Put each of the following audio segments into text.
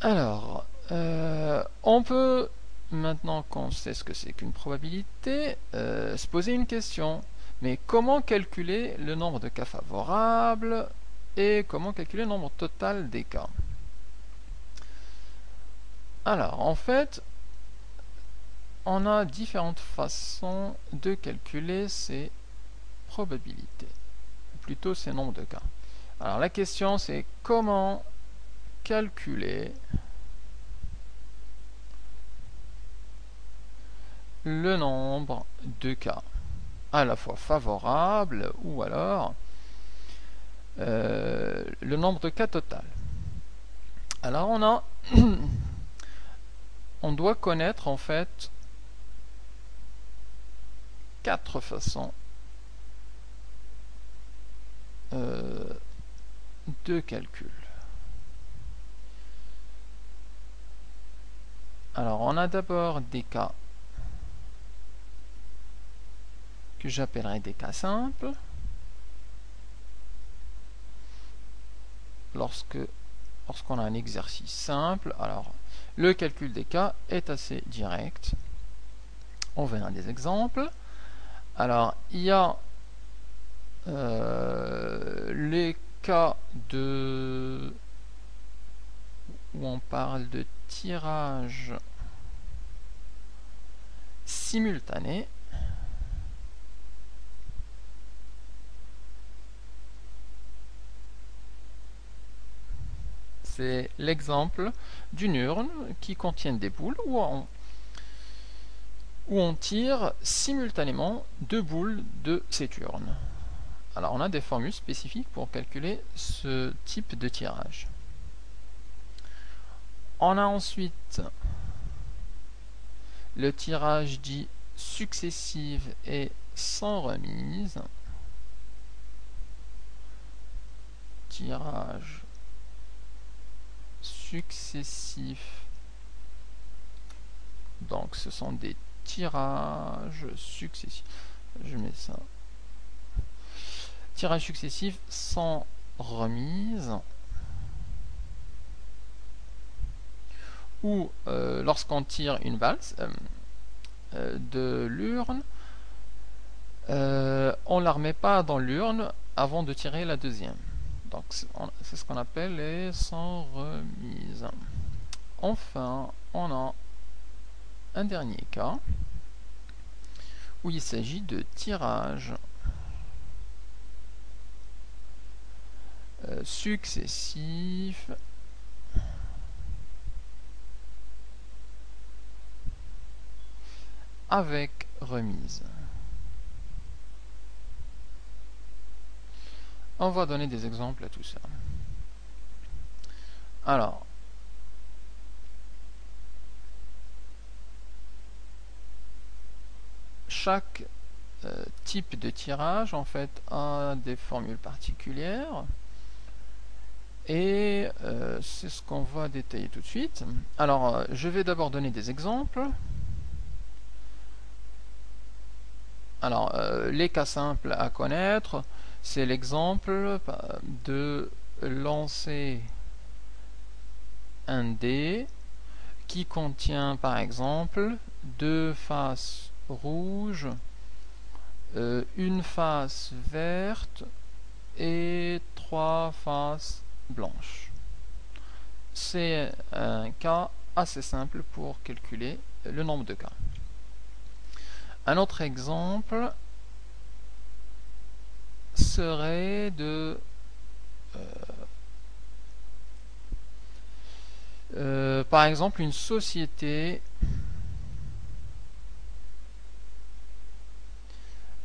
Alors, on peut, maintenant qu'on sait ce que c'est qu'une probabilité, se poser une question. Mais comment calculer le nombre de cas favorables et comment calculer le nombre total des cas? Alors, en fait, on a différentes façons de calculer ces probabilités, ou plutôt ces nombres de cas. Alors, la question, c'est comment calculer le nombre de cas, à la fois favorable ou alors le nombre de cas total. Alors on doit connaître en fait 4 façons de calcul. Alors on a d'abord des cas que j'appellerai des cas simples. Lorsqu'on a un exercice simple, alors le calcul des cas est assez direct. On verra des exemples. Alors, il y a les cas où on parle de tirage simultané. C'est l'exemple d'une urne qui contient des boules où on tire simultanément 2 boules de cette urne. Alors on a des formules spécifiques pour calculer ce type de tirage. On a ensuite le tirage dit successif et sans remise. Tirage successif. Donc ce sont des tirages successifs. Je mets ça. Tirage successif sans remise. Ou lorsqu'on tire une balle de l'urne, on ne la remet pas dans l'urne avant de tirer la deuxième. Donc c'est ce qu'on appelle les sans remise. Enfin, on a un dernier cas où il s'agit de tirage successif avec remise. On va donner des exemples à tout ça. Alors, chaque type de tirage en fait a des formules particulières et c'est ce qu'on va détailler tout de suite. Alors, je vais d'abord donner des exemples. Alors, les cas simples à connaître, c'est l'exemple de lancer un dé qui contient par exemple 2 faces rouges, une face verte et 3 faces blanches. C'est un cas assez simple pour calculer le nombre de cas. Un autre exemple serait de par exemple une société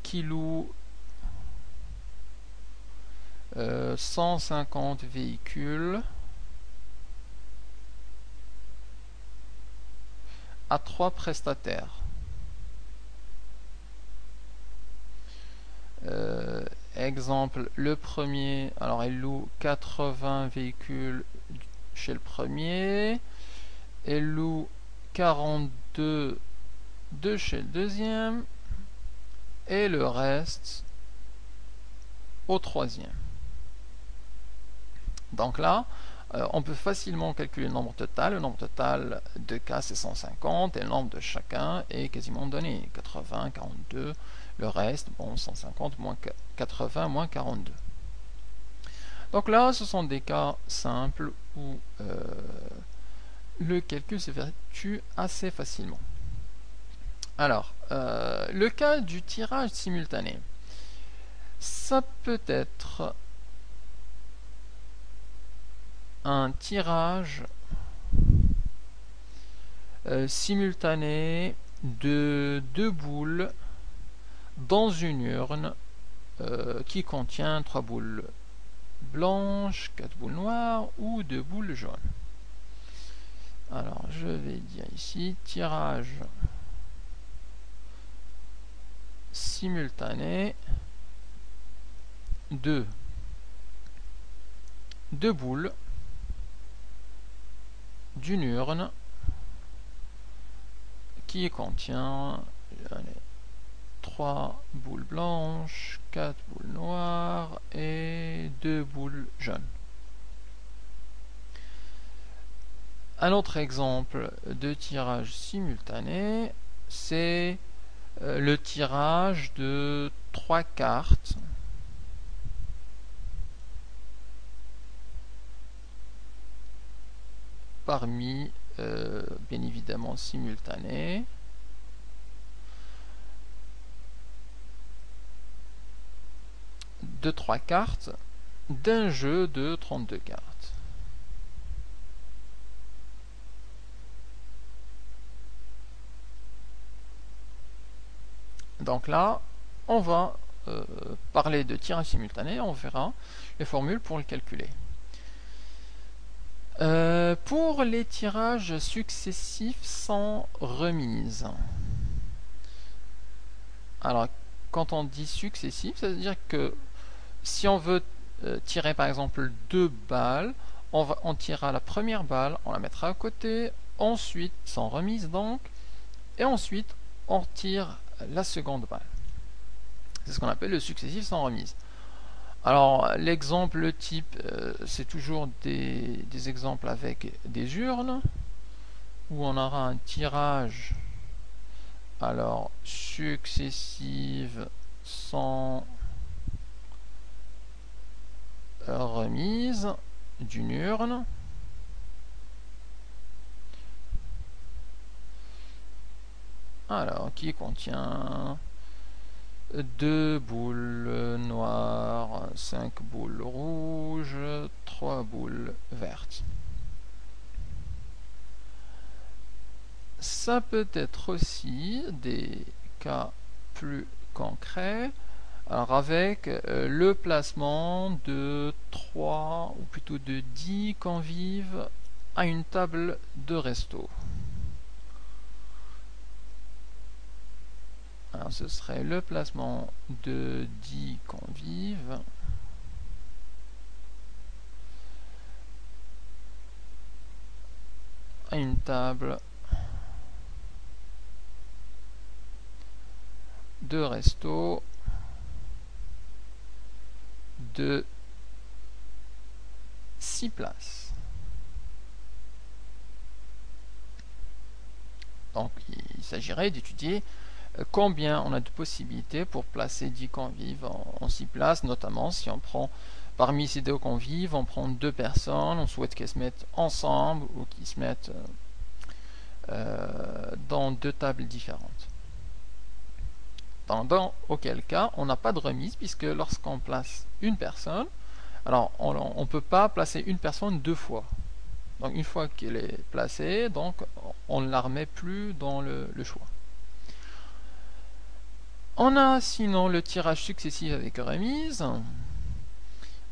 qui loue 150 véhicules à 3 prestataires. Exemple, le premier, alors il loue 80 véhicules chez le premier, il loue 42 de chez le deuxième, et le reste au troisième. Donc là, on peut facilement calculer le nombre total. Le nombre total de cas c'est 150 et le nombre de chacun est quasiment donné. 80, 42, le reste, bon, 150 moins 80 moins 42. Donc là, ce sont des cas simples où le calcul s'effectue assez facilement. Alors, le cas du tirage simultané, ça peut être un tirage simultané de 2 boules dans une urne qui contient 3 boules blanches, 4 boules noires ou 2 boules jaunes. Alors, je vais dire ici tirage simultané de 2 boules d'une urne qui contient 3 boules blanches, 4 boules noires et 2 boules jaunes. Un autre exemple de tirage simultané, c'est le tirage de 3 cartes parmi, bien évidemment, simultané. De 3 cartes d'un jeu de 32 cartes. Donc là, on va parler de tirage simultané, on verra les formules pour le calculer. Pour les tirages successifs sans remise. Alors, quand on dit successif, ça veut dire que si on veut tirer par exemple 2 balles, on tirera la première balle, on la mettra à côté, ensuite sans remise donc, et ensuite on tire la seconde balle. C'est ce qu'on appelle le successif sans remise. Alors l'exemple type, c'est toujours des exemples avec des urnes, où on aura un tirage alors successive sans remise d'une urne. Alors, qui contient 2 boules noires, 5 boules rouges, 3 boules vertes. Ça peut être aussi des cas plus concrets, alors avec le placement de 3 ou plutôt de 10 convives à une table de resto. Alors ce serait le placement de 10 convives à une table de resto de 6 places. Donc il s'agirait d'étudier combien on a de possibilités pour placer 10 convives en 6 places, notamment si on prend parmi ces 2 convives, on prend 2 personnes, on souhaite qu'elles se mettent ensemble ou qu'ils se mettent dans 2 tables différentes. Dans auquel cas, on n'a pas de remise puisque lorsqu'on place une personne, alors on ne peut pas placer une personne 2 fois. Donc une fois qu'elle est placée, donc on ne la remet plus dans le choix. On a sinon le tirage successif avec remise.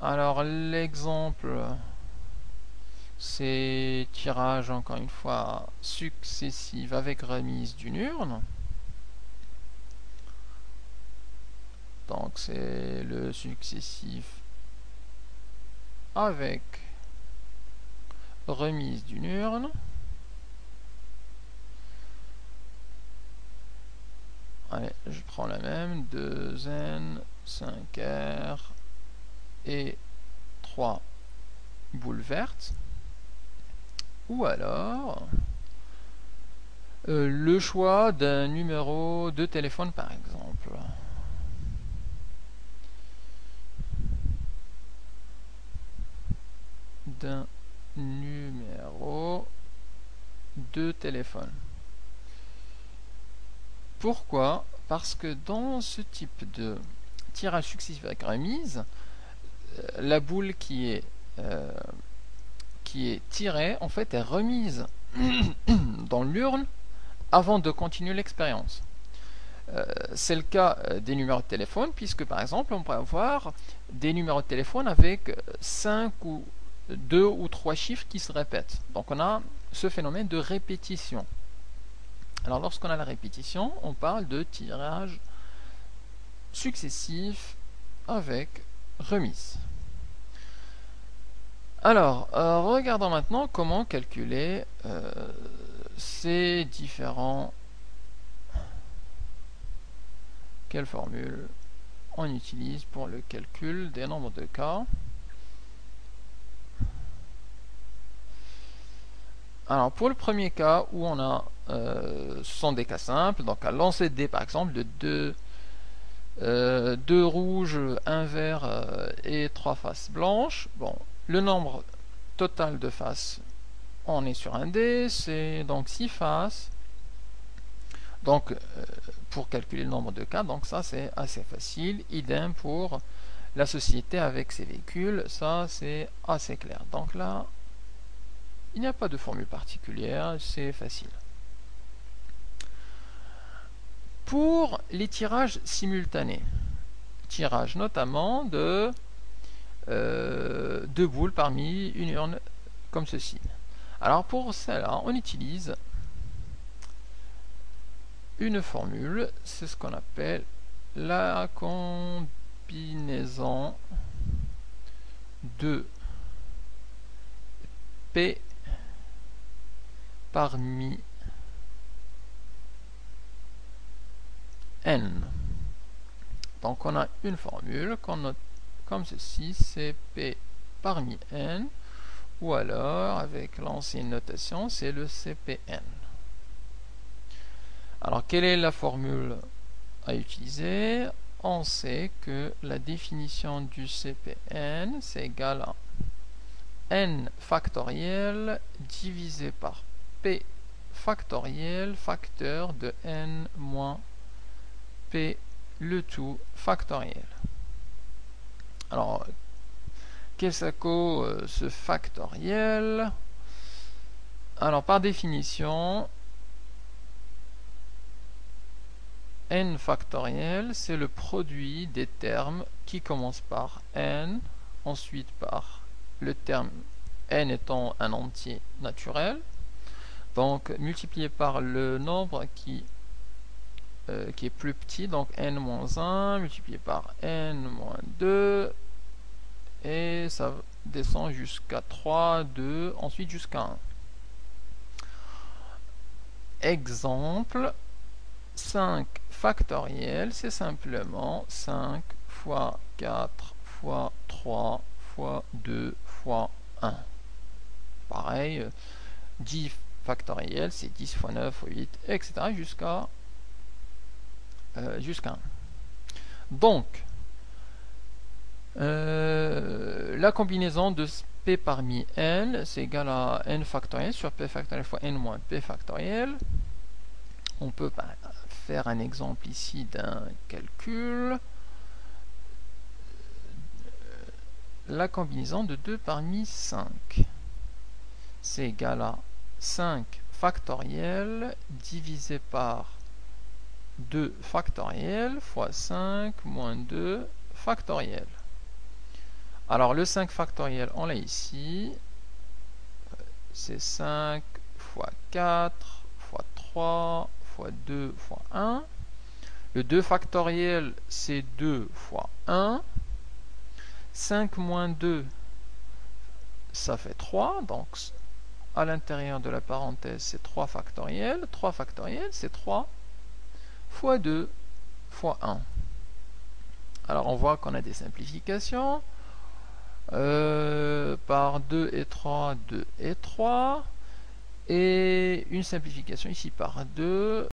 Alors l'exemple, c'est tirage encore une fois successif avec remise d'une urne. Donc c'est le successif avec remise d'une urne. Allez, je prends la même, 2n, 5r et 3 boule verte, ou alors le choix d'un numéro de téléphone par exemple. D'un numéro de téléphone. Pourquoi? Parce que dans ce type de tirage successif avec remise, la boule qui est tirée en fait est remise dans l'urne avant de continuer l'expérience. C'est le cas des numéros de téléphone, puisque par exemple on peut avoir des numéros de téléphone avec 5 ou 2 ou 3 chiffres qui se répètent. Donc on a ce phénomène de répétition. Alors lorsqu'on a la répétition, on parle de tirage successif avec remise. Alors, regardons maintenant comment calculer ces différents... Quelle formule on utilise pour le calcul des nombres de cas. Alors, pour le premier cas où on a, ce sont des cas simples, donc un lancer de dés par exemple de 2 rouges, 1 vert et 3 faces blanches. Bon, le nombre total de faces, on est sur un dé, c'est donc 6 faces. Donc, pour calculer le nombre de cas, donc ça c'est assez facile. Idem pour la société avec ses véhicules, ça c'est assez clair. Donc là, il n'y a pas de formule particulière, c'est facile. Pour les tirages simultanés, tirage notamment de 2 boules parmi une urne comme ceci. Alors pour cela, on utilise une formule, c'est ce qu'on appelle la combinaison de P parmi N. Donc on a une formule qu'on note comme ceci, c'est P parmi N, ou alors avec l'ancienne notation, c'est le CPN. Alors, quelle est la formule à utiliser? On sait que la définition du CPN, c'est égal à n factoriel divisé par p factoriel facteur de n moins p le tout factoriel. Alors, qu'est-ce que ce factoriel? Alors, par définition, n factoriel, c'est le produit des termes qui commencent par n, ensuite par le terme n étant un entier naturel, donc multiplié par le nombre qui est plus petit, donc n-1, multiplié par n-2, et ça descend jusqu'à 3, 2, ensuite jusqu'à 1. Exemple, 5 factoriel, c'est simplement 5 fois 4 fois 3 fois 2 fois 1. Pareil, 10 factoriel, c'est 10 fois 9 fois 8, etc. jusqu'à 1. Donc, la combinaison de p parmi n, c'est égal à n factoriel sur p factoriel fois n moins p factoriel. On peut faire un exemple ici d'un calcul. La combinaison de 2 parmi 5, c'est égal à 5 factoriel divisé par 2 factoriel fois 5 moins 2 factoriel. Alors le 5 factoriel, on l'a ici, c'est 5 fois 4 fois 3 fois 2 fois 1. Le 2 factoriel, c'est 2 fois 1. 5 moins 2, ça fait 3. Donc, à l'intérieur de la parenthèse, c'est 3 factoriel. 3 factoriel, c'est 3 fois 2 fois 1. Alors, on voit qu'on a des simplifications. Par par 2 et 3, 2 et 3. Et une simplification ici par 2.